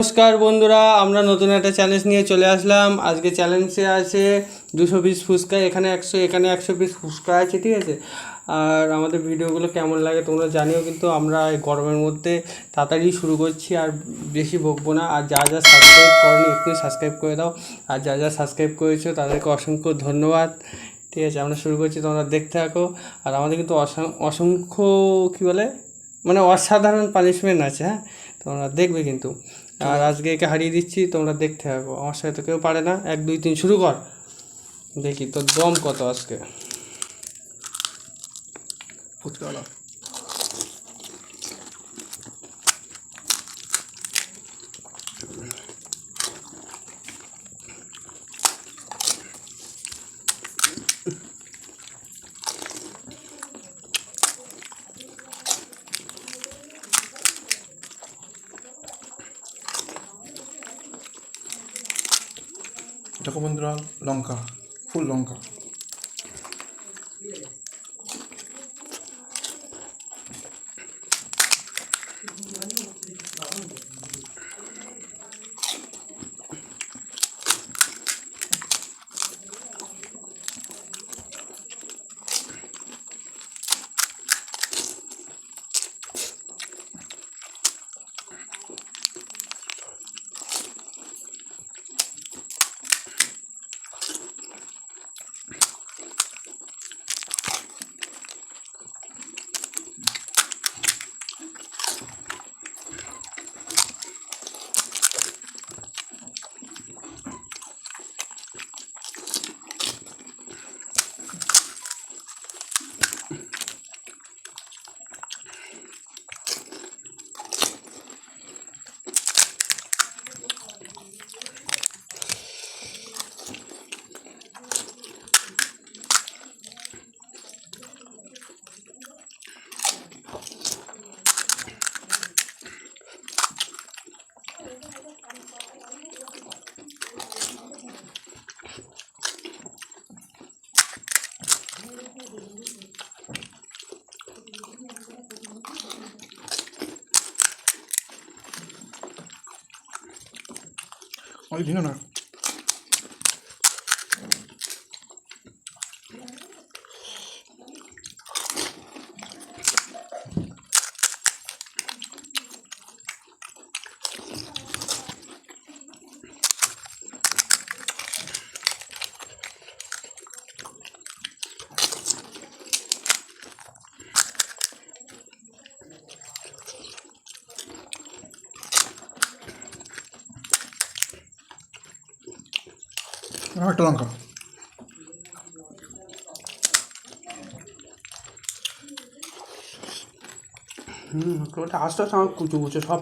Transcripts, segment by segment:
নমস্কার বন্ধুরা, আমরা নতুন একটা চ্যালেঞ্জ নিয়ে চলে আসলাম। আজকে চ্যালেঞ্জে আছে 200 পিস ফুচকা, এখানে 100, এখানে 100 পিস ফুচকা আছে, ঠিক আছে। আর আমাদের ভিডিওগুলো কেমন লাগে তোমরা জানিও, কিন্তু আমরা এই গরমের মধ্যে তাড়াতাড়ি শুরু করছি আর বেশি বকবো না। আর যা যা সাবস্ক্রাইব করনি একটু সাবস্ক্রাইব করে দাও, আর যা যা সাবস্ক্রাইব করেছো তাদেরকে অসংখ্য ধন্যবাদ। ঠিক আছে, আমরা শুরু করছি, তোমরা দেখতে থাকো। আর আমাদের কিন্তু অসংখ্য কী বলে মানে অসাধারণ পানিশমেন্ট আছে, হ্যাঁ, তোমরা দেখবে কিন্তু। আর আজকে একে হারিয়ে দিচ্ছি, তোমরা দেখতে থাকো। আমার সাথে তো কেউ পারে না। 1 2 3 শুরু কর, দেখি তোর দম কত আজকে। ফুচকাওয়ালা দেখো বন্ধুরা, লঙ্কা, ফুল লঙ্কা। ওই দিন না একটা লঙ্কা। ওটা আস্তে আস্তে আমার কুচু কুচু সব।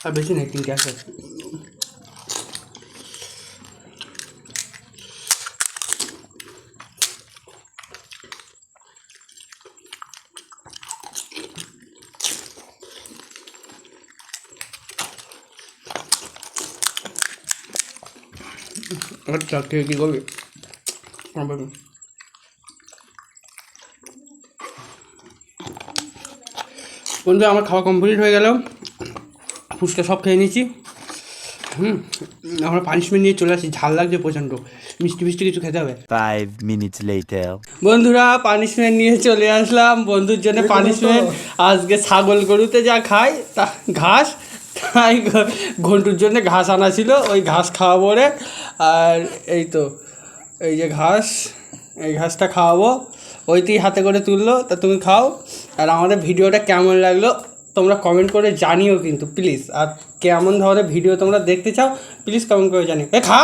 আর বেশি নেই, 3 গ্যাস আছে। আচ্ছা, কে কী করবি? বন্ধু, আমার খাওয়া কমপ্লিট হয়ে গেল, ফুচকা সব খেয়ে নিয়েছি। আমরা পানিশমেন্ট নিয়ে চলে আসি, ঝাল লাগছে প্রচণ্ড, মিষ্টি মিষ্টি কিছু খেতে হবে। 5 minutes later. বন্ধুরা, পানিশমেন্ট নিয়ে চলে আসলাম। বন্ধুর জন্য পানিশমেন্ট আজকে ছাগল গরুতে যা খায় তা ঘাস, তাই ঘন্টুর জন্য ঘাস আনা ছিল, ওই ঘাস খাওয়াবো রে। আর এই তো এই যে ঘাস, এই ঘাসটা খাওয়াবো, ওইতেই হাতে করে তুললো, তা তুমি খাও। আর আমাদের ভিডিওটা কেমন লাগলো তোমরা কমেন্ট করে জানিও কিন্তু প্লিজ। আর কেমন ধরনের ভিডিও তোমরা দেখতে চাও প্লিজ কমেন্ট করে জানিও। খা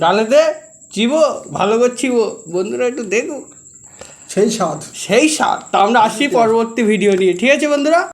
গালে দে, চিবো, ভালো করছিবো, বন্ধুরা একটু দেখো, সেই স্বাদ। তা আমরা আসি পরবর্তী ভিডিও নিয়ে, ঠিক আছে বন্ধুরা।